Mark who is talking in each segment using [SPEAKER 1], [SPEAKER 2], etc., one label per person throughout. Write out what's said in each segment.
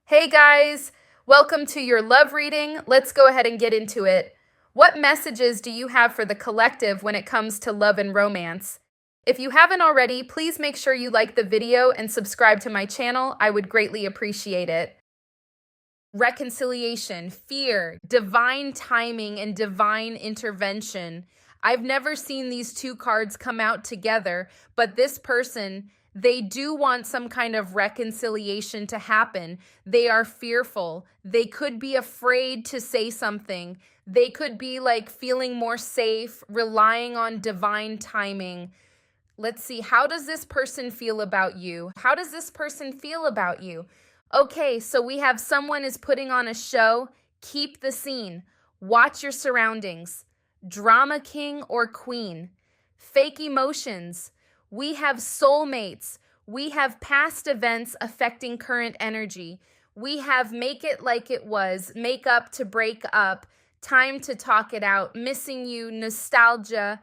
[SPEAKER 1] Hey guys, welcome to your love reading. Let's go ahead and get into it. What messages do you have for the collective when it comes to love and romance? If you haven't already, please make sure you like the video and subscribe to my channel. I would greatly appreciate it. Reconciliation, fear, divine timing, and divine intervention. I've never seen these two cards come out together, but this person, they do want some kind of reconciliation to happen. They are fearful. They could be afraid to say something. They could be like feeling more safe, relying on divine timing. Let's see, how does this person feel about you? How does this person feel about you? Okay, so we have someone is putting on a show. Keep the scene. Watch your surroundings. Drama king or queen. Fake emotions. We have soulmates. We have past events affecting current energy. We have make it like it was, make up to break up, time to talk it out, missing you, nostalgia,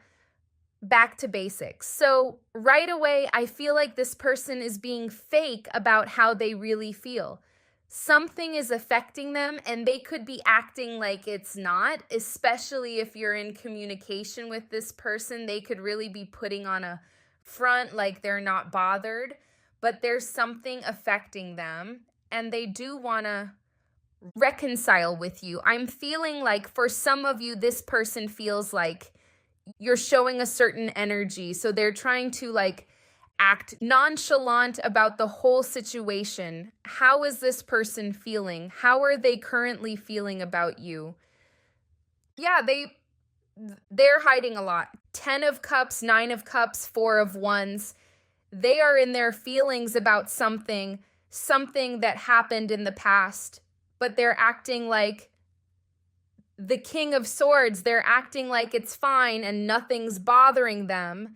[SPEAKER 1] back to basics. So right away, I feel like this person is being fake about how they really feel. Something is affecting them and they could be acting like it's not, especially if you're in communication with this person. They could really be putting on a front like they're not bothered, but there's something affecting them and they do want to reconcile with you. I'm feeling like for some of you, this person feels like you're showing a certain energy. So they're trying to like act nonchalant about the whole situation. How is this person feeling? How are they currently feeling about you? Yeah, they're hiding a lot. 10 of cups, 9 of cups, 4 of wands. They are in their feelings about something that happened in the past, but they're acting like the King of Swords. They're acting like it's fine and nothing's bothering them.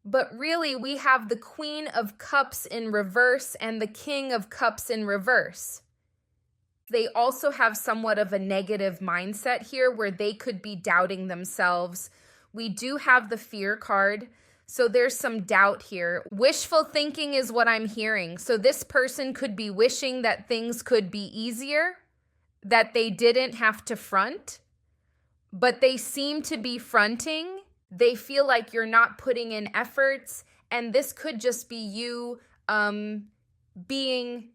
[SPEAKER 1] But really, we have the Queen of Cups in reverse and the King of Cups in reverse. They also have somewhat of a negative mindset here where they could be doubting themselves. We do have the Fear card, so there's some doubt here. Wishful thinking is what I'm hearing. So this person could be wishing that things could be easier, that they didn't have to front, but they seem to be fronting. They feel like you're not putting in efforts, and this could just be you being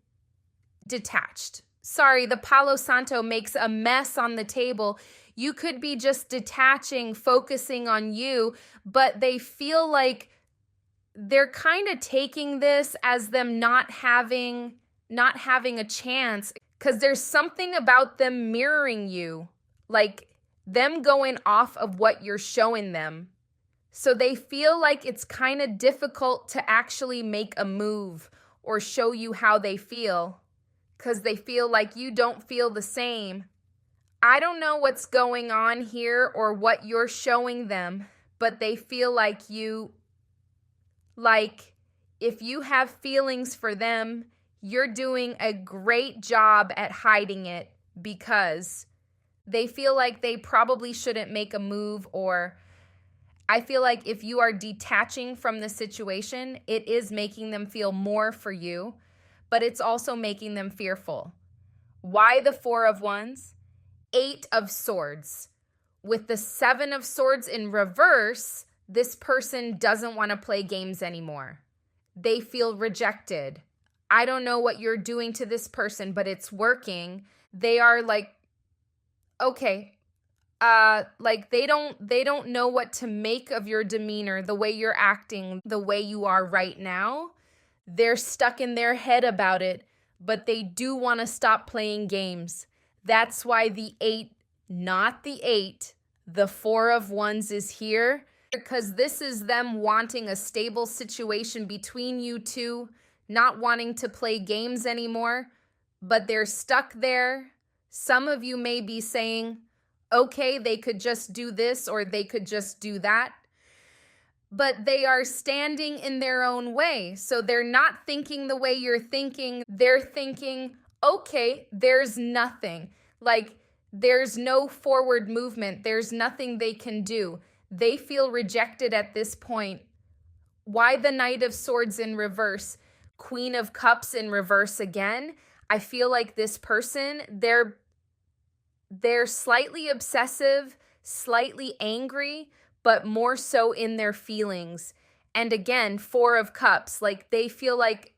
[SPEAKER 1] detached. Sorry, the Palo Santo makes a mess on the table. You could be just detaching, focusing on you, but they feel like they're kind of taking this as them not having a chance, because there's something about them mirroring you, like them going off of what you're showing them. So they feel like it's kind of difficult to actually make a move or show you how they feel, because they feel like you don't feel the same. I don't know what's going on here or what you're showing them, but they feel like if you have feelings for them, you're doing a great job at hiding it, because they feel like they probably shouldn't make a move. Or I feel like if you are detaching from the situation, it is making them feel more for you, but it's also making them fearful. Why the 4 of wands? 8 of swords. With the 7 of swords in reverse, this person doesn't want to play games anymore. They feel rejected. I don't know what you're doing to this person, but it's working. They are like, okay, like they don't know what to make of your demeanor, the way you're acting, the way you are right now. They're stuck in their head about it, but they do want to stop playing games. That's why the 8, not the 8, the 4 of wands is here, because this is them wanting a stable situation between you two, not wanting to play games anymore, but they're stuck there. Some of you may be saying, okay, they could just do this or they could just do that, but they are standing in their own way. So they're not thinking the way you're thinking. They're thinking, okay, there's nothing. Like, there's no forward movement. There's nothing they can do. They feel rejected at this point. Why the Knight of Swords in reverse? Queen of Cups in reverse again. I feel like this person, they're slightly obsessive, slightly angry, but more so in their feelings. And again, 4 of Cups, like they feel like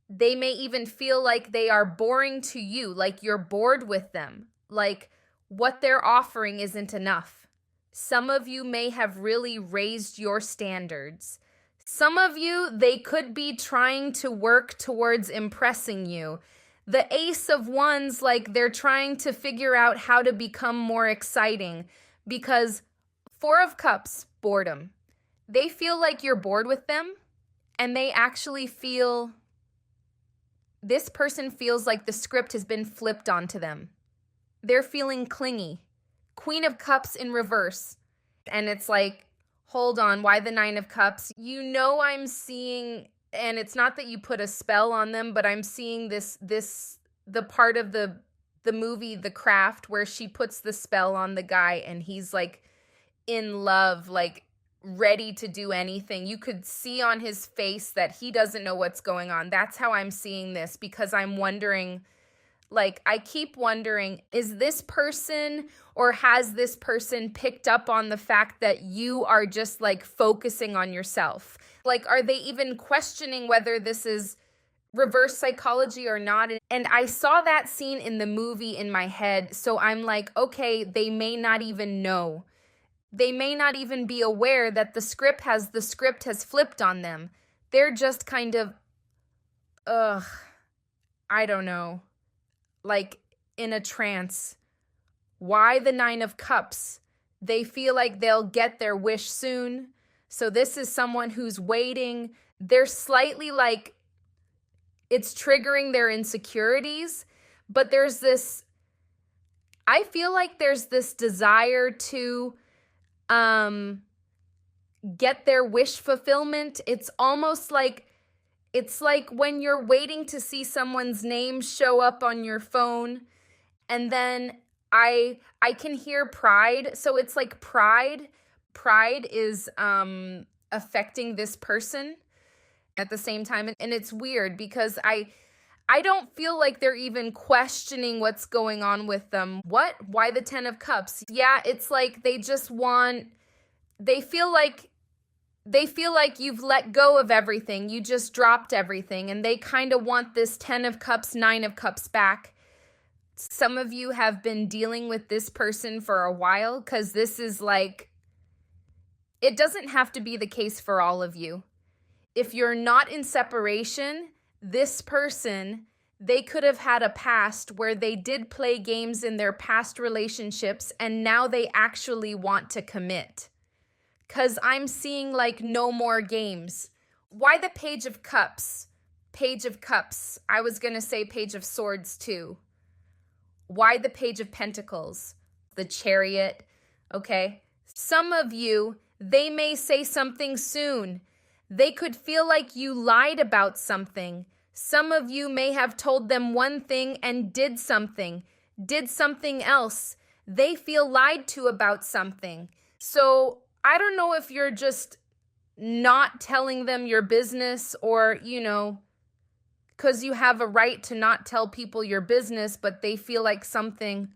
[SPEAKER 1] they may even feel like they are boring to you, like you're bored with them, like what they're offering isn't enough. Some of you may have really raised your standards. Some of you, they could be trying to work towards impressing you. The Ace of Wands, like they're trying to figure out how to become more exciting because 4 of Cups, boredom. They feel like you're bored with them, and they actually feel, this person feels like the script has been flipped onto them. They're feeling clingy. Queen of Cups in reverse. And it's like, hold on, why the 9 of Cups? You know, I'm seeing, and it's not that you put a spell on them, but I'm seeing the part of the movie The Craft where she puts the spell on the guy and he's like in love, like ready to do anything. You could see on his face that he doesn't know what's going on. That's how I'm seeing this, because I'm wondering, like, I keep wondering, is this person, or has this person picked up on the fact that you are just like focusing on yourself? Like, are they even questioning whether this is reverse psychology or not? And I saw that scene in the movie in my head. So I'm like, okay, they may not even know. They may not even be aware that the script has flipped on them. They're just kind of, I don't know, like in a trance. Why the 9 of Cups? They feel like they'll get their wish soon. So this is someone who's waiting. They're slightly like, it's triggering their insecurities, but there's this, I feel like there's this desire to get their wish fulfillment. It's almost like, it's like when you're waiting to see someone's name show up on your phone, and then I can hear pride. So it's like pride is affecting this person at the same time. And it's weird because I don't feel like they're even questioning what's going on with them. What? Why the 10 of Cups? Yeah, it's like they just want, they feel like you've let go of everything. You just dropped everything, and they kind of want this 10 of Cups, 9 of Cups back. Some of you have been dealing with this person for a while, because this is like, it doesn't have to be the case for all of you. If you're not in separation, this person, they could have had a past where they did play games in their past relationships, and now they actually want to commit. Because I'm seeing like no more games. Why the Page of Cups? Page of Cups. I was going to say Page of Swords too. Why the Page of Pentacles? The Chariot. Okay. Some of you, they may say something soon. They could feel like you lied about something. Some of you may have told them one thing and did something else. They feel lied to about something. So I don't know if you're just not telling them your business, or, you know, because you have a right to not tell people your business, but they feel like something,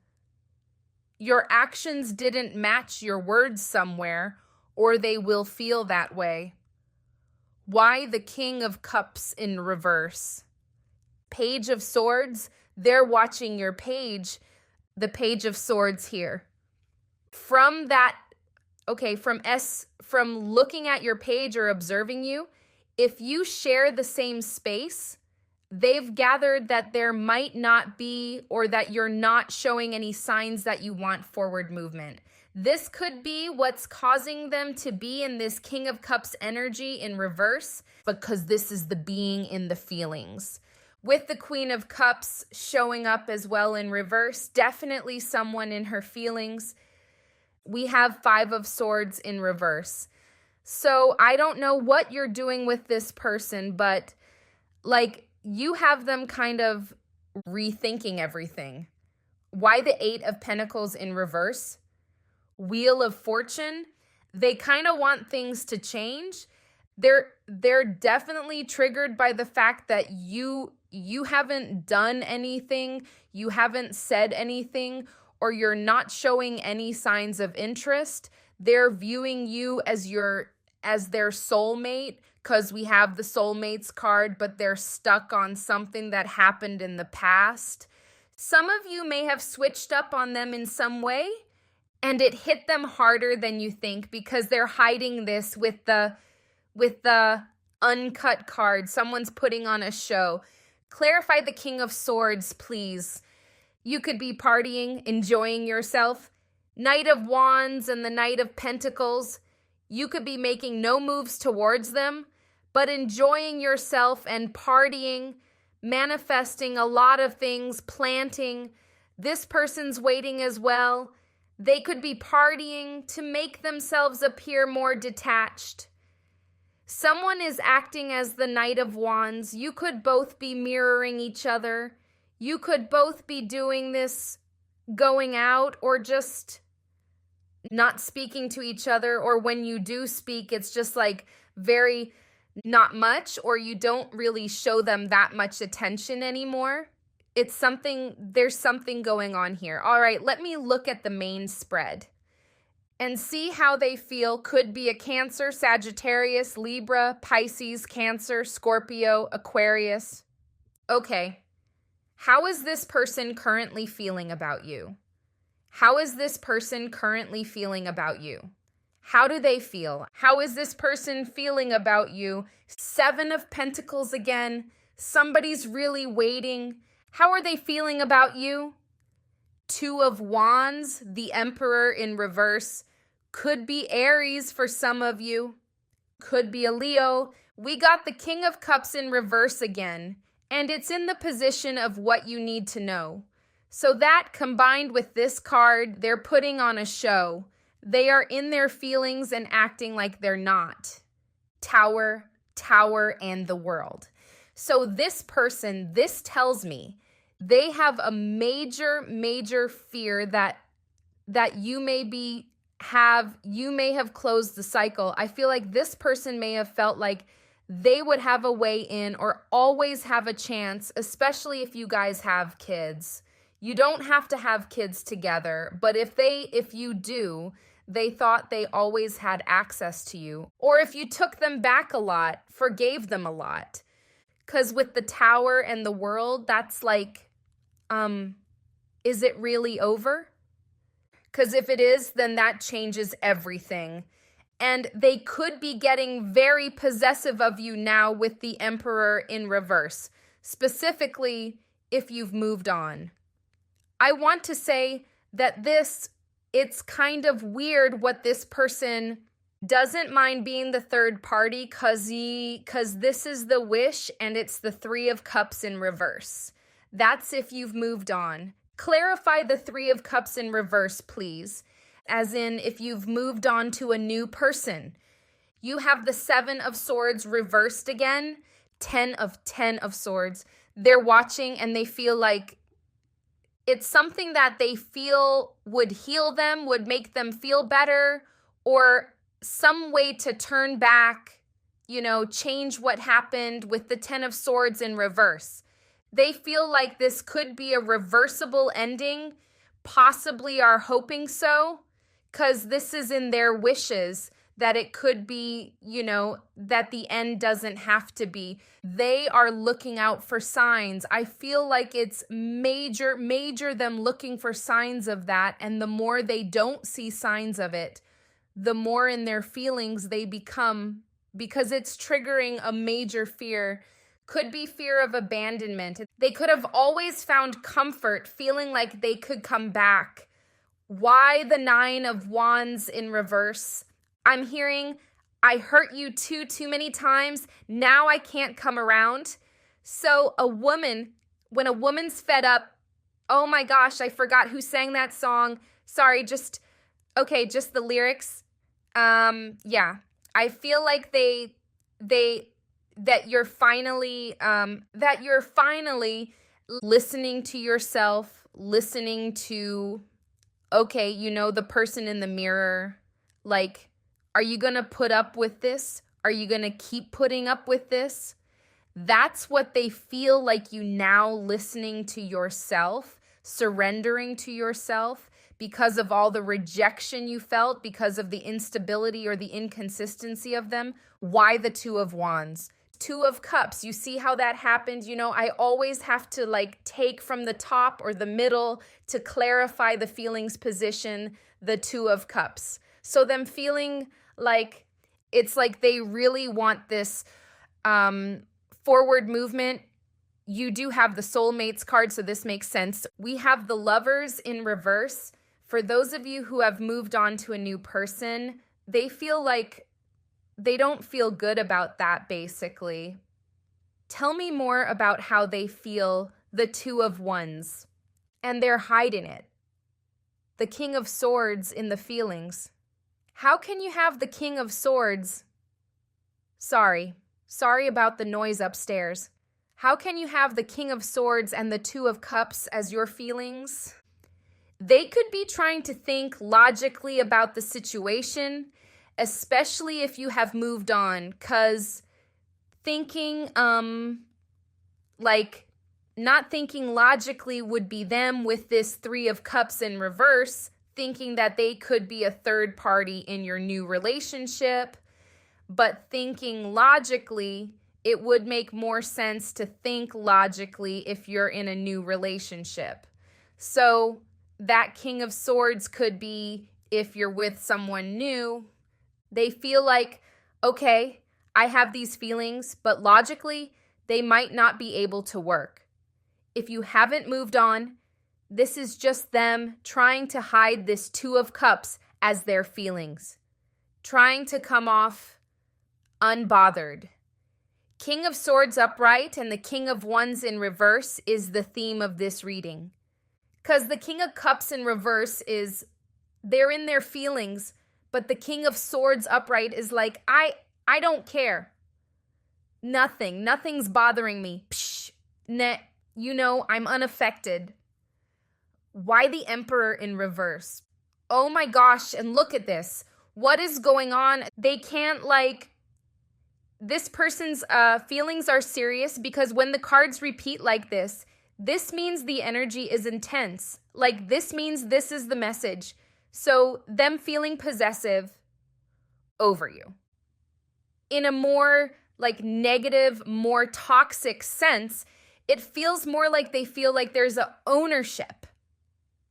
[SPEAKER 1] your actions didn't match your words somewhere, or they will feel that way. Why the King of Cups in reverse? Page of Swords, they're watching your page, the Page of Swords here. From that, okay, from looking at your page or observing you, if you share the same space, they've gathered that there might not be, or that you're not showing any signs that you want forward movement. This could be what's causing them to be in this King of Cups energy in reverse, because this is the being in the feelings. With the Queen of Cups showing up as well in reverse, definitely someone in her feelings. We have 5 of Swords in reverse. So I don't know what you're doing with this person, but like you have them kind of rethinking everything. Why the 8 of Pentacles in reverse? Wheel of Fortune. They kind of want things to change. They're definitely triggered by the fact that you you haven't done anything, you haven't said anything, or you're not showing any signs of interest. They're viewing you as their soulmate, because we have the soulmates card, but they're stuck on something that happened in the past. Some of you may have switched up on them in some way, and it hit them harder than you think because they're hiding this with the uncut card. Someone's putting on a show. Clarify the King of Swords, please. You could be partying, enjoying yourself. Knight of Wands and the Knight of Pentacles. You could be making no moves towards them, but enjoying yourself and partying, manifesting a lot of things, planting. This person's waiting as well. They could be partying to make themselves appear more detached. Someone is acting as the Knight of Wands. You could both be mirroring each other. You could both be doing this, going out, or just not speaking to each other. Or when you do speak, it's just like very not much, or you don't really show them that much attention anymore. There's something going on here. All right, let me look at the main spread and see how they feel. Could be a Cancer, Sagittarius, Libra, Pisces, Cancer, Scorpio, Aquarius. Okay, how is this person currently feeling about you? How is this person currently feeling about you? How do they feel? How is this person feeling about you? 7 of Pentacles again. Somebody's really waiting. How are they feeling about you? 2 of Wands, the Emperor in reverse. Could be Aries for some of you. Could be a Leo. We got the King of Cups in reverse again, and it's in the position of what you need to know. So that combined with this card, they're putting on a show. They are in their feelings and acting like they're not. Tower, and the World. So this person, this tells me they have a major fear that you may have closed the cycle. I feel like this person may have felt like they would have a way in or always have a chance, especially if you guys have kids. You don't have to have kids together, but if you do, they thought they always had access to you. Or if you took them back a lot, forgave them a lot. Because with the Tower and the World, that's like, is it really over? Because if it is, then that changes everything. And they could be getting very possessive of you now with the Emperor in reverse, specifically if you've moved on. I want to say that it's kind of weird what this person doesn't mind being the third party because this is the Wish and it's the 3 of Cups in reverse. That's if you've moved on. Clarify the 3 of Cups in reverse, please. As in, if you've moved on to a new person. You have the 7 of Swords reversed again. 10 of Swords. They're watching and they feel like it's something that they feel would heal them, would make them feel better, or some way to turn back, change what happened with the 10 of Swords in reverse. They feel like this could be a reversible ending, possibly are hoping so, because this is in their wishes that it could be, that the end doesn't have to be. They are looking out for signs. I feel like it's major them looking for signs of that, and the more they don't see signs of it, the more in their feelings they become, because it's triggering a major fear. Could be fear of abandonment. They could have always found comfort, feeling like they could come back. Why the 9 of Wands in reverse? I'm hearing, I hurt you too many times. Now I can't come around. So when a woman's fed up, oh my gosh, I forgot who sang that song. Sorry, just the lyrics. Yeah, I feel like that you're finally listening to yourself, listening to, the person in the mirror. Like, are you going to put up with this? Are you going to keep putting up with this? That's what they feel like you now listening to yourself, surrendering to yourself because of all the rejection you felt, because of the instability or the inconsistency of them. Why the Two of Wands? Two of Cups, you see how that happened? You know, I always have to like take from the top or the middle to clarify the feelings position, the Two of Cups. So them feeling like it's like they really want this forward movement. You do have the soulmates card, so this makes sense. We have the Lovers in reverse. For those of you who have moved on to a new person, they feel like they don't feel good about that, basically. Tell me more about how they feel the Two of Wands, and they're hiding it. The King of Swords in the feelings. How can you have the King of Swords? Sorry about the noise upstairs. How can you have the King of Swords and the Two of Cups as your feelings? They could be trying to think logically about the situation, especially if you have moved on, because thinking, like, not thinking logically would be them with this Three of Cups in reverse, thinking that they could be a third party in your new relationship. But thinking logically, it would make more sense to think logically if you're in a new relationship. So that King of Swords could be if you're with someone new. They feel like, okay, I have these feelings, but logically, they might not be able to work. If you haven't moved on, this is just them trying to hide this Two of Cups as their feelings, trying to come off unbothered. King of Swords upright and the King of Wands in reverse is the theme of this reading. Because the King of Cups in reverse is, they're in their feelings, but the King of Swords upright is like, I don't care. Nothing's bothering me. Psh, you know, I'm unaffected. Why the Emperor in reverse? Oh my gosh, and look at this. What is going on? They can't this person's feelings are serious because when the cards repeat like this means the energy is intense. Like, this means this is the message. So them feeling possessive over you. In a more negative, more toxic sense, it feels more like they feel like there's a ownership.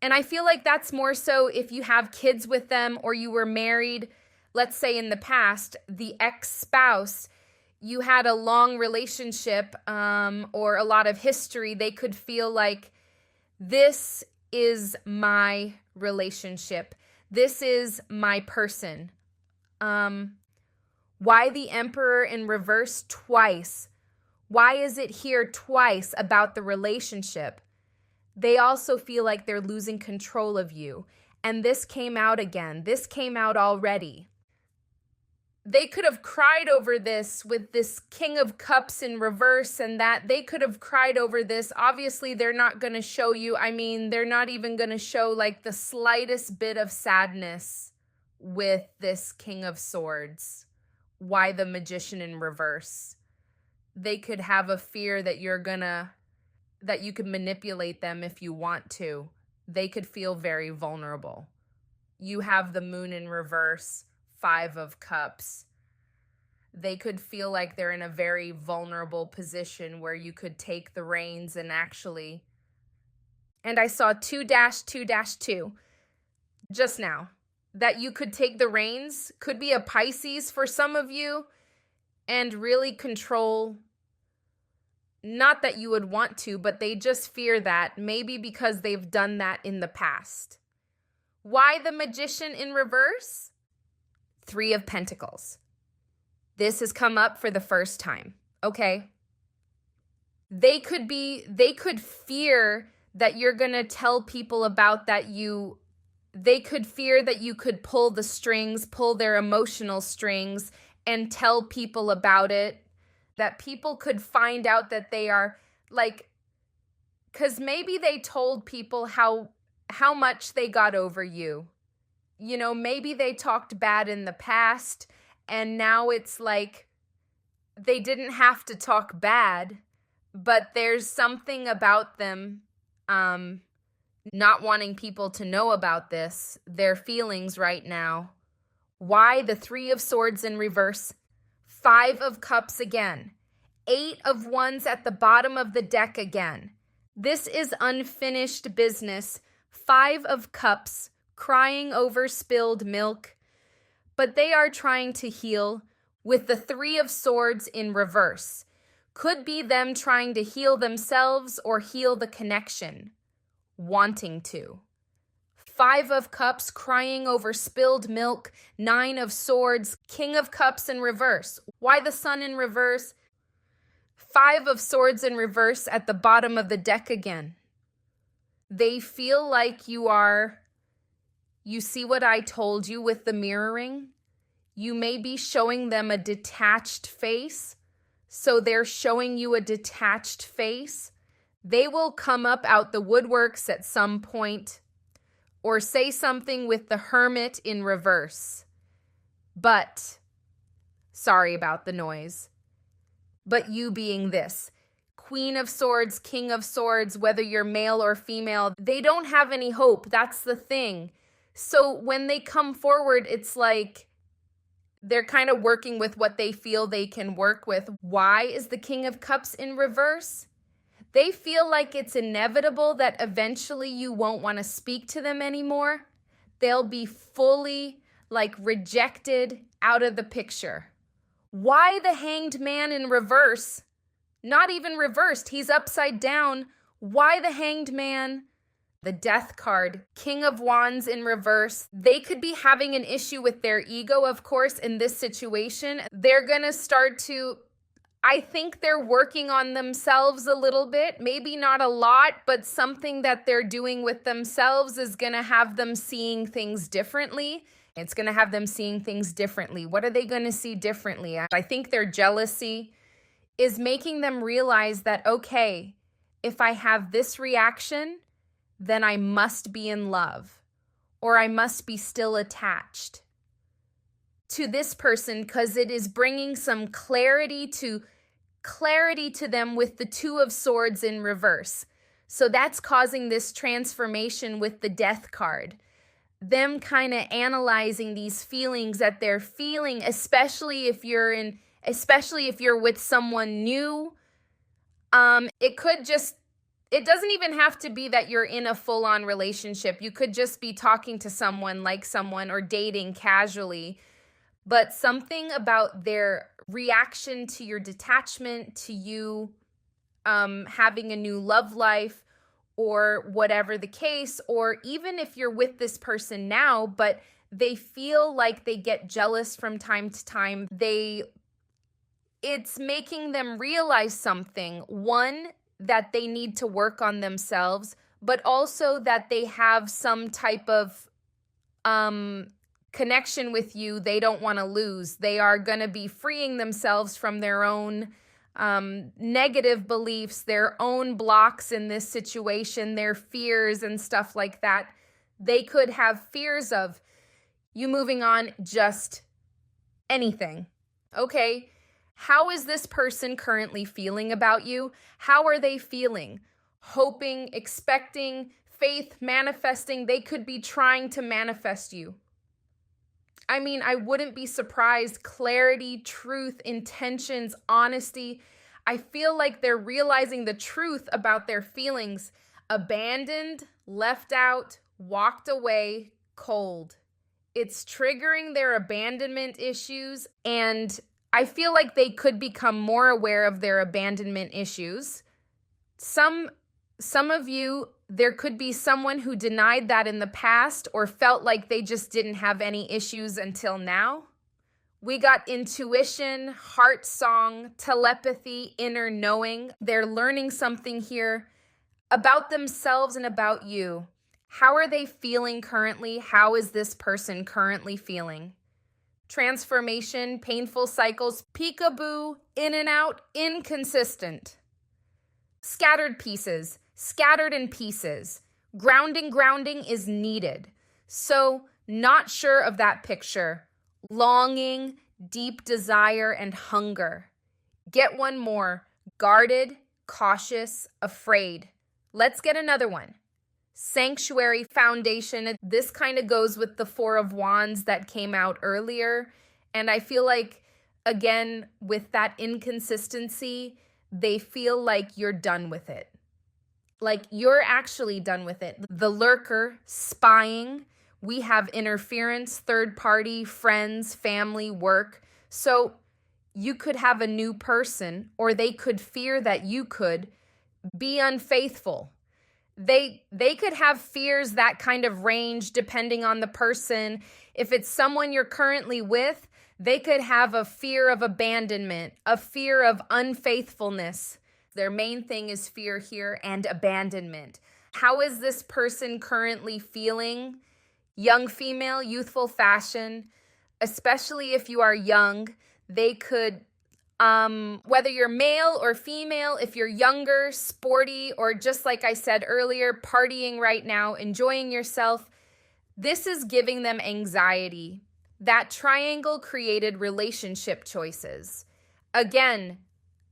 [SPEAKER 1] And I feel like that's more so if you have kids with them or you were married, let's say in the past, the ex-spouse, you had a long relationship or a lot of history, they could feel like this is my relationship. This is my person. Why the Emperor in reverse twice? Why is it here twice about the relationship? They also feel like they're losing control of you. And this came out again. This came out already. They could have cried over this with this King of Cups in reverse and that. They could have cried over this. Obviously, they're not going to show you. I mean, they're not even going to show like the slightest bit of sadness with this King of Swords. Why the Magician in reverse? They could have a fear that that you could manipulate them if you want to. They could feel very vulnerable. You have the Moon in reverse. Five of Cups. They could feel like they're in a very vulnerable position where you could take the reins and actually. And I saw 2-2-2 just now. That you could take the reins. Could be a Pisces for some of you. And really control. Not that you would want to, but they just fear that. Maybe because they've done that in the past. Why the Magician in reverse? Three of Pentacles. This has come up for the first time, okay? They could fear that you're going to tell people about that they could fear that you could pull the strings, pull their emotional strings and tell people about it, that people could find out that they are because maybe they told people how much they got over you. You know, maybe they talked bad in the past and now it's like they didn't have to talk bad, but there's something about them not wanting people to know about this, their feelings right now. Why the Three of Swords in reverse, Five of Cups again, Eight of Wands at the bottom of the deck again. This is unfinished business. Five of Cups, crying over spilled milk, but they are trying to heal with the Three of Swords in reverse. Could be them trying to heal themselves or heal the connection, wanting to. Five of Cups, crying over spilled milk. Nine of Swords, King of Cups in reverse. Why the Sun in reverse? Five of Swords in reverse at the bottom of the deck again. They feel like you see what I told you with the mirroring? You may be showing them a detached face, so they're showing you a detached face. They will come up out the woodworks at some point or say something with the Hermit in reverse. But, sorry about the noise, but you being this, Queen of Swords, King of Swords, whether you're male or female, they don't have any hope. That's the thing. So when they come forward, it's like they're kind of working with what they feel they can work with. Why is the King of Cups in reverse? They feel like it's inevitable that eventually you won't want to speak to them anymore. They'll be fully rejected out of the picture. Why the Hanged Man in reverse? Not even reversed. He's upside down. Why the Hanged Man? The Death card, King of Wands in reverse. They could be having an issue with their ego, of course, in this situation. They're going to start to, I think they're working on themselves a little bit. Maybe not a lot, but something that they're doing with themselves is going to have them seeing things differently. It's going to have them seeing things differently. What are they going to see differently? I think their jealousy is making them realize that, okay, if I have this reaction, then I must be in love, or I must be still attached to this person, because it is bringing some clarity to them with the Two of Swords in reverse. So that's causing this transformation with the Death card. Them kind of analyzing these feelings that they're feeling, especially if you're with someone new. It doesn't even have to be that you're in a full-on relationship. You could just be talking to someone, like someone, or dating casually. But something about their reaction to your detachment, to you having a new love life, or whatever the case, or even if you're with this person now, but they feel like they get jealous from time to time. It's making them realize something. One, that they need to work on themselves, but also that they have some type of connection with you they don't want to lose. They are going to be freeing themselves from their own negative beliefs, their own blocks in this situation, their fears and stuff like that. They could have fears of you moving on, just anything. Okay. How is this person currently feeling about you? How are they feeling? Hoping, expecting, faith, manifesting. They could be trying to manifest you. I mean, I wouldn't be surprised. Clarity, truth, intentions, honesty. I feel like they're realizing the truth about their feelings. Abandoned, left out, walked away, cold. It's triggering their abandonment issues, and I feel like they could become more aware of their abandonment issues. Some of you, there could be someone who denied that in the past or felt like they just didn't have any issues until now. We got intuition, heart song, telepathy, inner knowing. They're learning something here about themselves and about you. How are they feeling currently? How is this person currently feeling? Transformation, painful cycles, peekaboo, in and out, inconsistent. Scattered pieces, scattered in pieces. Grounding is needed. So, not sure of that picture. Longing, deep desire, and hunger. Get one more. Guarded, cautious, afraid. Let's get another one. Sanctuary, foundation. This kind of goes with the Four of Wands that came out earlier. And I feel like, again, with that inconsistency, they feel like you're done with it. Like you're actually done with it. The lurker, spying. We have interference, third party, friends, family, work. So you could have a new person, or they could fear that you could be unfaithful. They could have fears that kind of range depending on the person. If it's someone you're currently with, they could have a fear of abandonment, a fear of unfaithfulness. Their main thing is fear here and abandonment. How is this person currently feeling? Young female, youthful fashion, especially if you are young, they could, whether you're male or female, if you're younger, sporty, or just like I said earlier, partying right now, enjoying yourself, this is giving them anxiety. That triangle created relationship choices. Again,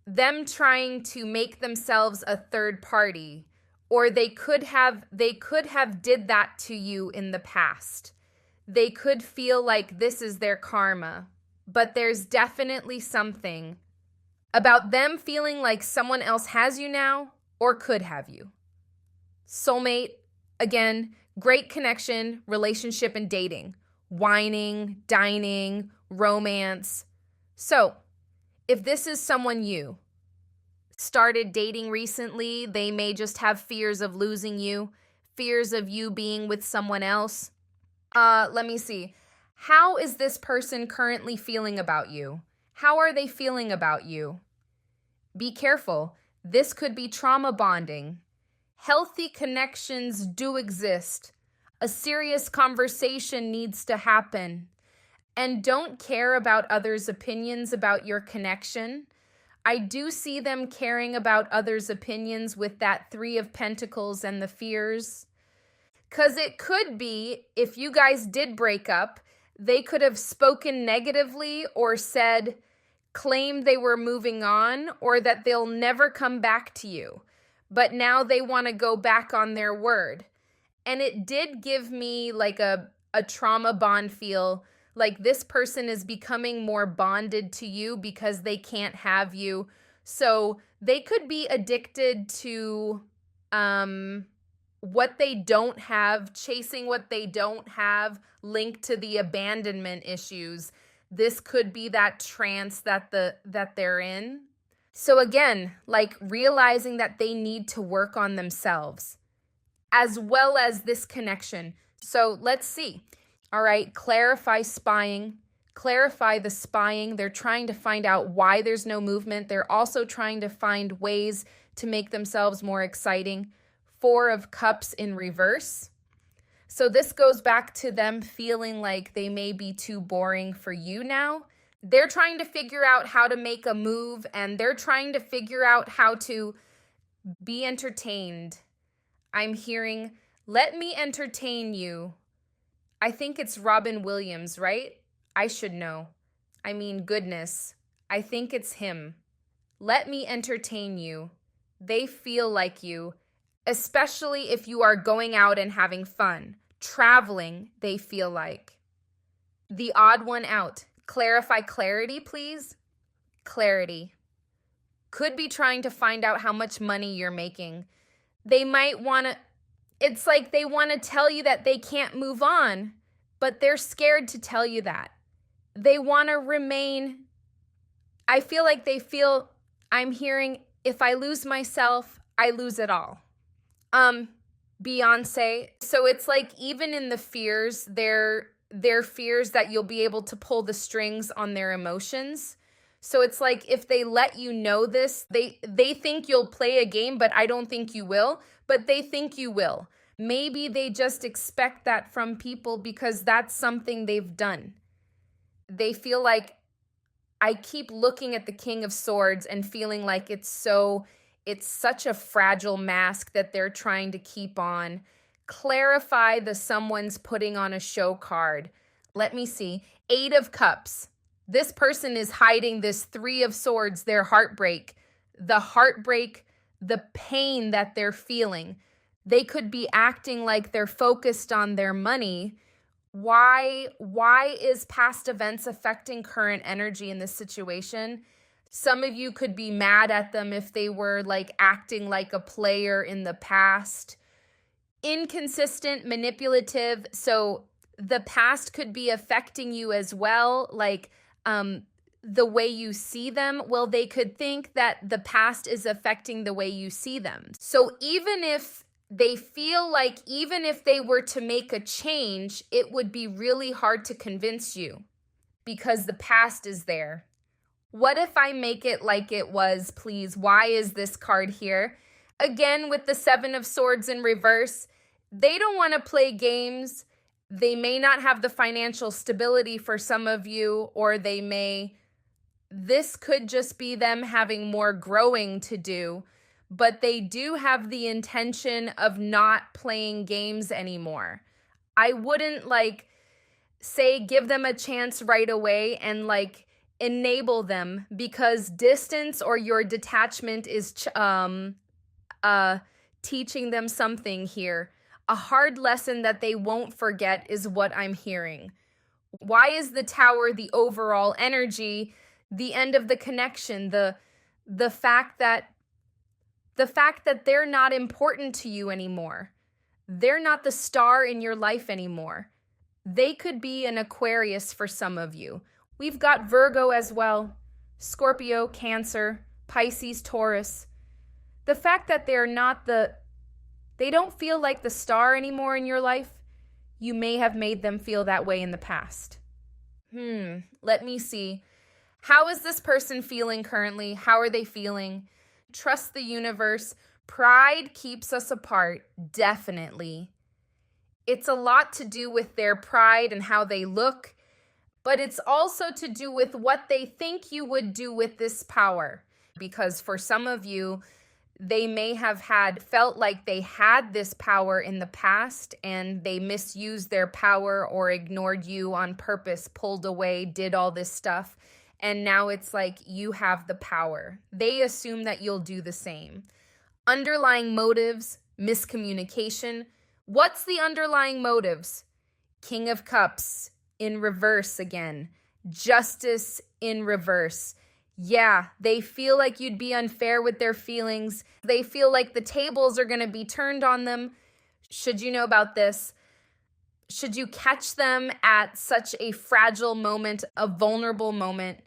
[SPEAKER 1] them trying to make themselves a third party, or they could have did that to you in the past. They could feel like this is their karma, but there's definitely something about them feeling like someone else has you now or could have you. Soulmate, again, great connection, relationship, and dating. Whining, dining, romance. So, if this is someone you started dating recently, they may just have fears of losing you, fears of you being with someone else. Let me see. How is this person currently feeling about you? How are they feeling about you? Be careful. This could be trauma bonding. Healthy connections do exist. A serious conversation needs to happen. And don't care about others' opinions about your connection. I do see them caring about others' opinions with that Three of Pentacles and the fears. Because it could be, if you guys did break up, they could have spoken negatively or said, claimed they were moving on or that they'll never come back to you. But now they want to go back on their word. And it did give me like a trauma bond feel, like this person is becoming more bonded to you because they can't have you. So they could be addicted to what they don't have, chasing what they don't have, linked to the abandonment issues. This could be that trance that they're in. So again, like realizing that they need to work on themselves, as well as this connection. So let's see. All right, clarify spying. Clarify the spying. They're trying to find out why there's no movement. They're also trying to find ways to make themselves more exciting. Four of Cups in reverse. So this goes back to them feeling like they may be too boring for you now. They're trying to figure out how to make a move, and they're trying to figure out how to be entertained. I'm hearing, let me entertain you. I think it's Robin Williams, right? I should know. I mean, goodness. I think it's him. Let me entertain you. They feel like you, especially if you are going out and having fun. Traveling, they feel like. The odd one out. Clarify clarity, please. Clarity. Could be trying to find out how much money you're making. They might want to, it's like they want to tell you that they can't move on, but they're scared to tell you that. They want to remain, I feel like they feel, I'm hearing, if I lose myself, I lose it all. Beyonce. So it's like even in the fears, they're fears that you'll be able to pull the strings on their emotions. So it's like if they let you know this, they think you'll play a game, but I don't think you will, but they think you will. Maybe they just expect that from people because that's something they've done. They feel like, I keep looking at the King of Swords and feeling like it's such a fragile mask that they're trying to keep on. Clarify the someone's putting on a show card. Let me see. 8 of Cups. This person is hiding this Three of Swords, their heartbreak, the pain that they're feeling. They could be acting like they're focused on their money. Why is past events affecting current energy in this situation? Some of you could be mad at them if they were like acting like a player in the past. Inconsistent, manipulative. So the past could be affecting you as well, like the way you see them. Well, they could think that the past is affecting the way you see them. So even if they feel like even if they were to make a change, it would be really hard to convince you because the past is there. What if I make it like it was, please? Why is this card here? Again, with the Seven of Swords in reverse, they don't want to play games. They may not have the financial stability for some of you, or this could just be them having more growing to do, but they do have the intention of not playing games anymore. I wouldn't say give them a chance right away and enable them, because distance or your detachment is teaching them something here. A hard lesson that they won't forget is what I'm hearing. Why is the Tower the overall energy, the end of the connection, the fact that they're not important to you anymore? They're not the star in your life anymore. They could be an Aquarius for some of you. We've got Virgo as well, Scorpio, Cancer, Pisces, Taurus. The fact that they don't feel like the star anymore in your life, you may have made them feel that way in the past. Let me see. How is this person feeling currently? How are they feeling? Trust the universe. Pride keeps us apart, definitely. It's a lot to do with their pride and how they look, but it's also to do with what they think you would do with this power. Because for some of you, they may have felt like they had this power in the past and they misused their power or ignored you on purpose, pulled away, did all this stuff. And now it's like you have the power. They assume that you'll do the same. Underlying motives, miscommunication. What's the underlying motives? King of Cups in reverse again. Justice in reverse. Yeah, they feel like you'd be unfair with their feelings. They feel like the tables are going to be turned on them. Should you know about this? Should you catch them at such a fragile moment, a vulnerable moment?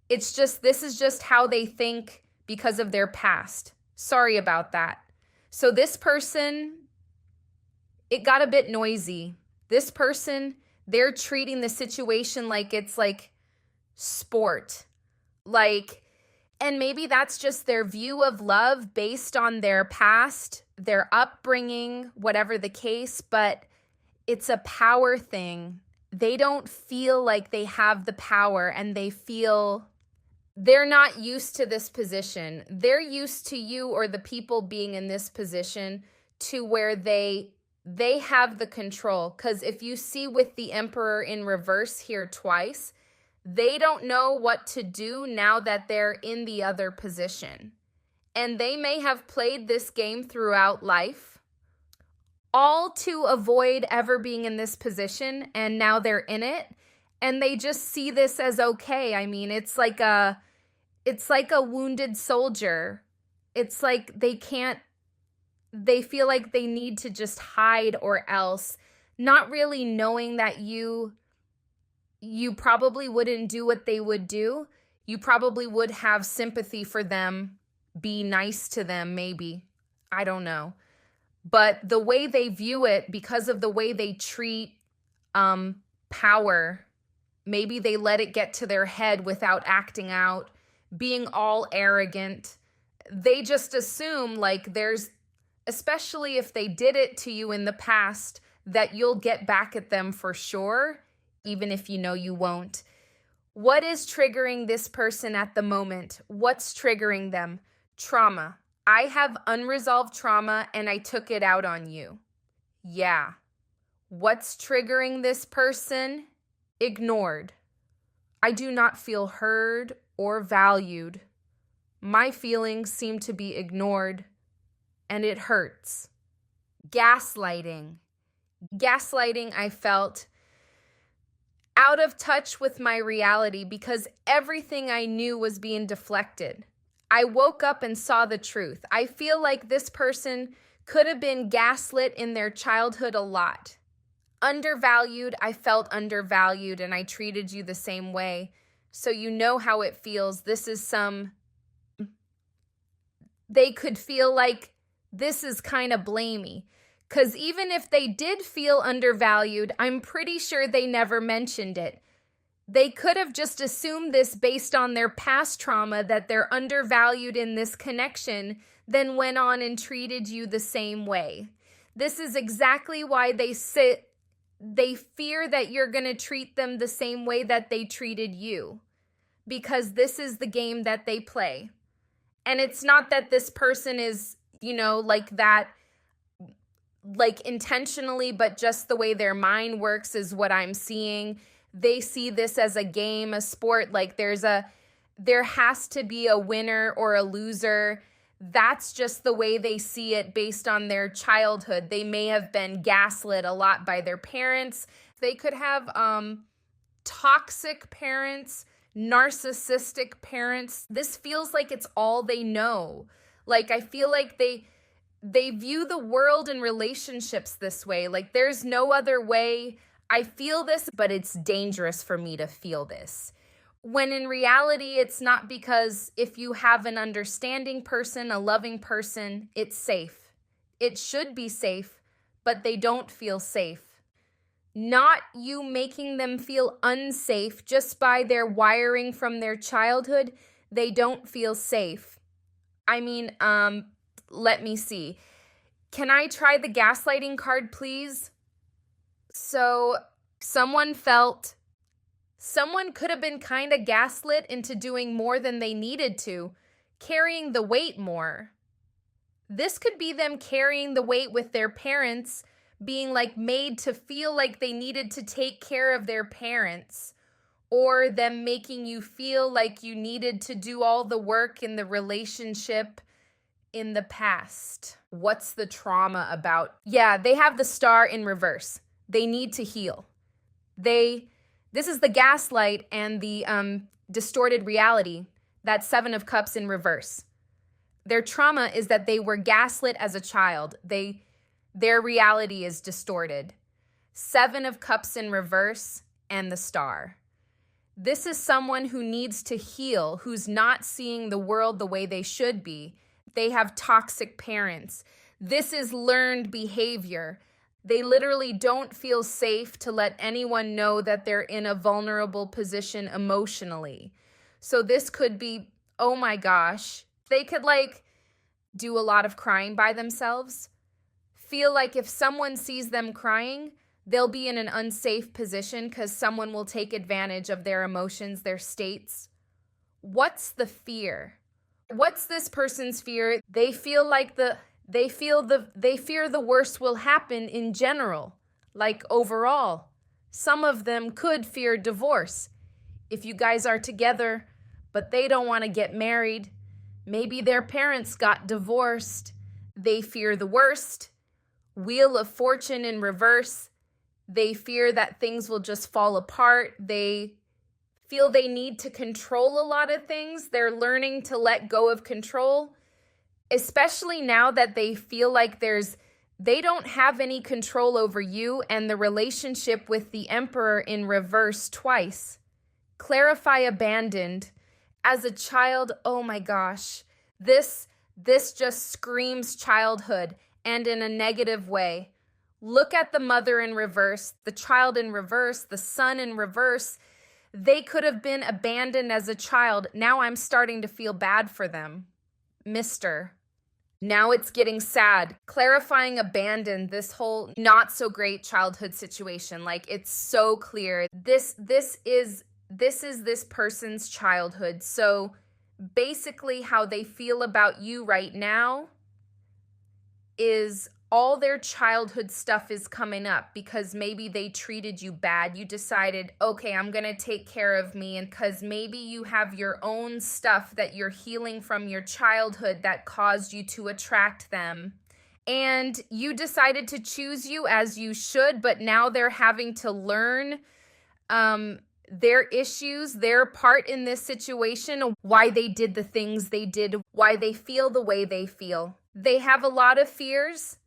[SPEAKER 1] This is just how they think because of their past. Sorry about that. So this person, it got a bit noisy. This person, they're treating the situation like it's like sport. And maybe that's just their view of love based on their past, their upbringing, whatever the case, but it's a power thing. They don't feel like they have the power, and they feel they're not used to this position. They're used to you or the people being in this position to where they have the control. Because if you see with the Emperor in reverse here twice, they don't know what to do now that they're in the other position. And they may have played this game throughout life, all to avoid ever being in this position, and now they're in it, and they just see this as okay. I mean, it's like a wounded soldier. It's like they feel like they need to just hide or else, not really knowing that you probably wouldn't do what they would do. You probably would have sympathy for them, be nice to them, maybe. I don't know. But the way they view it, because of the way they treat power, maybe they let it get to their head without acting out, being all arrogant. They just assume especially if they did it to you in the past, that you'll get back at them for sure, even if you know you won't. What is triggering this person at the moment? What's triggering them? Trauma. I have unresolved trauma and I took it out on you. Yeah. What's triggering this person? Ignored. I do not feel heard or valued. My feelings seem to be ignored, and it hurts. Gaslighting. Gaslighting, I felt out of touch with my reality because everything I knew was being deflected. I woke up and saw the truth. I feel like this person could have been gaslit in their childhood a lot. Undervalued, I felt undervalued and I treated you the same way. So you know how it feels. They could feel like this is kind of blamey. Because even if they did feel undervalued, I'm pretty sure they never mentioned it. They could have just assumed this based on their past trauma, that they're undervalued in this connection, then went on and treated you the same way. This is exactly why they fear that you're going to treat them the same way that they treated you, because this is the game that they play. And it's not that this person is, like that, like intentionally, but just the way their mind works is what I'm seeing. They see this as a game, a sport, like there has to be a winner or a loser. That's just the way they see it based on their childhood. They may have been gaslit a lot by their parents. They could have toxic parents, narcissistic parents. This feels like it's all they know. Like, I feel like they view the world and relationships this way. Like, there's no other way. I feel this, but it's dangerous for me to feel this. When in reality, it's not, because if you have an understanding person, a loving person, it's safe. It should be safe, but they don't feel safe. Not you making them feel unsafe just by their wiring from their childhood. They don't feel safe. I mean, let me see. Can I try the gaslighting card, please? So someone could have been kind of gaslit into doing more than they needed to, carrying the weight more. This could be them carrying the weight with their parents, being like made to feel like they needed to take care of their parents, or them making you feel like you needed to do all the work in the relationship in the past. What's the trauma about? Yeah, they have the star in reverse. They need to heal. This is the gaslight and the distorted reality, that 7 of Cups in reverse. Their trauma is that they were gaslit as a child. Their reality is distorted. 7 of Cups in reverse and the star. This is someone who needs to heal, who's not seeing the world the way they should be. They have toxic parents. This is learned behavior. They literally don't feel safe to let anyone know that they're in a vulnerable position emotionally. So this could be, oh my gosh, they could do a lot of crying by themselves. Feel like if someone sees them crying, they'll be in an unsafe position because someone will take advantage of their emotions, their states. What's the fear? What's this person's fear? They feel like they fear the worst will happen in general, like overall. Some of them could fear divorce. If you guys are together, but they don't want to get married, maybe their parents got divorced. They fear the worst. Wheel of Fortune in reverse. They fear that things will just fall apart. They feel they need to control a lot of things. They're learning to let go of control, especially now that they feel like they don't have any control over you, and the relationship with the Emperor in reverse twice. Clarify abandoned. As a child, oh my gosh, this just screams childhood, and in a negative way. Look at the mother in reverse, the child in reverse, the son in reverse. They could have been abandoned as a child. Now I'm starting to feel bad for them. Mister. Now it's getting sad. Clarifying abandoned, this whole not so great childhood situation. Like, it's so clear. This is this person's childhood. So basically how they feel about you right now is all their childhood stuff is coming up because maybe they treated you bad. You decided, okay, I'm going to take care of me. And because maybe you have your own stuff that you're healing from your childhood that caused you to attract them. And you decided to choose you as you should, but now they're having to learn their issues, their part in this situation, why they did the things they did, why they feel the way they feel. They have a lot of fears.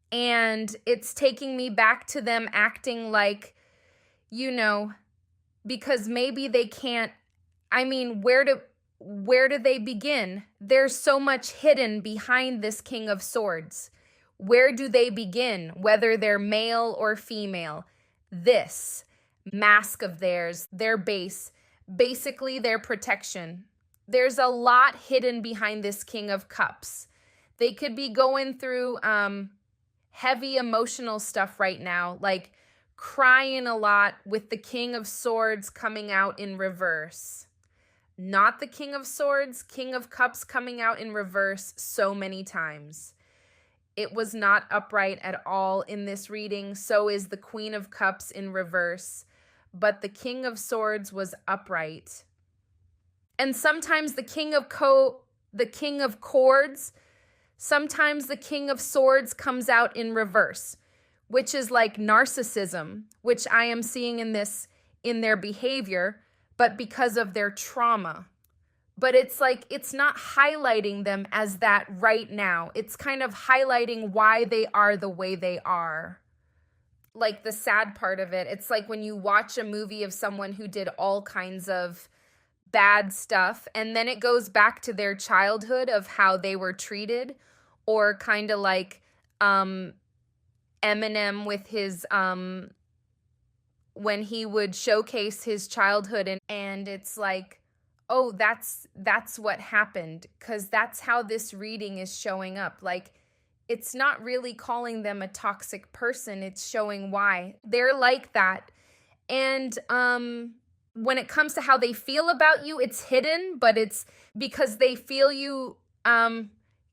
[SPEAKER 1] And it's taking me back to them acting like, you know, because maybe they can't, I mean, where do they begin? There's so much hidden behind this King of Swords. Where do they begin? Whether they're male or female. This mask of theirs, their base, basically their protection. There's a lot hidden behind this King of Cups. They could be going through, heavy emotional stuff right now, like crying a lot with the King of Swords coming out in reverse. Not the King of Swords, King of Cups coming out in reverse so many times. It was not upright at all in this reading. So is the Queen of Cups in reverse. But the King of Swords was upright. And sometimes the King of Cords, sometimes the King of Swords comes out in reverse, which is like narcissism, which I am seeing in their behavior, but because of their trauma. But it's like, it's not highlighting them as that right now. It's kind of highlighting why they are the way they are. Like the sad part of it, it's like when you watch a movie of someone who did all kinds of bad stuff, and then it goes back to their childhood of how they were treated, or kind of like Eminem with his when he would showcase his childhood, and it's like, oh, that's what happened, because that's how this reading is showing up. Like, it's not really calling them a toxic person, it's showing why they're like that. And when it comes to how they feel about you, it's hidden, but it's because they feel you,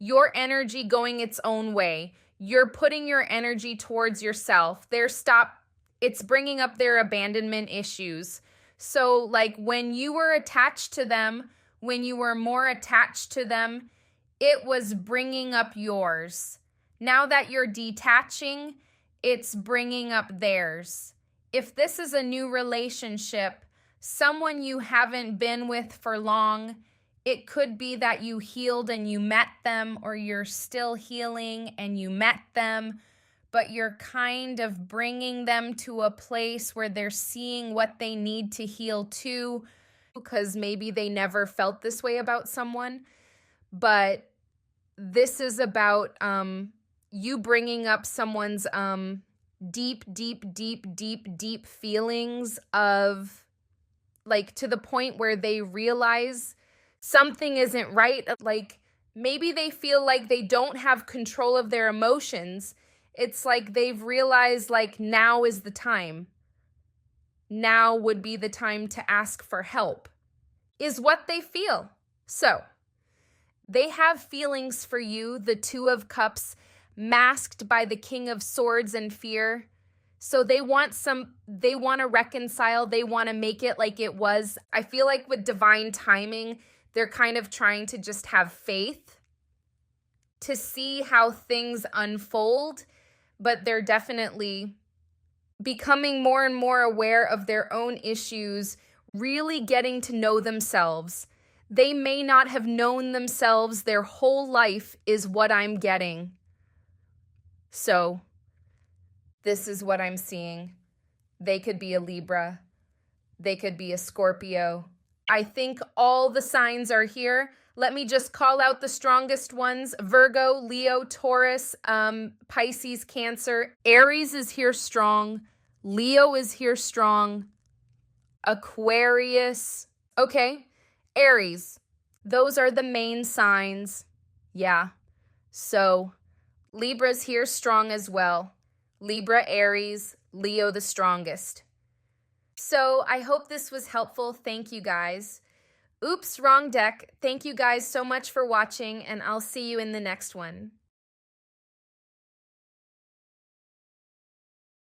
[SPEAKER 1] your energy going its own way. You're putting your energy towards yourself. It's bringing up their abandonment issues. So like when you were attached to them, when you were more attached to them, it was bringing up yours. Now that you're detaching, it's bringing up theirs. If this is a new relationship, someone you haven't been with for long, it could be that you healed and you met them, or you're still healing and you met them, but you're kind of bringing them to a place where they're seeing what they need to heal too, because maybe they never felt this way about someone. But this is about you bringing up someone's deep feelings of, like, to the point where they realize something isn't right. Like, maybe they feel like they don't have control of their emotions. It's like they've realized, like, now is the time. Now would be the time to ask for help, is what they feel. So, they have feelings for you, the Two of Cups, masked by the King of Swords and fear. So they want to reconcile, they want to make it like it was. I feel like with divine timing, they're kind of trying to just have faith to see how things unfold, but they're definitely becoming more and more aware of their own issues, really getting to know themselves. They may not have known themselves their whole life, is what I'm getting. So, this is what I'm seeing. They could be a Libra. They could be a Scorpio. I think all the signs are here. Let me just call out the strongest ones. Virgo, Leo, Taurus, Pisces, Cancer. Aries is here strong. Leo is here strong. Aquarius. Okay, Aries. Those are the main signs. Yeah. So, Libra's here strong as well. Libra, Aries, Leo the strongest. So I hope this was helpful. Thank you guys. Oops, wrong deck. Thank you guys so much for watching, and I'll see you in the next one.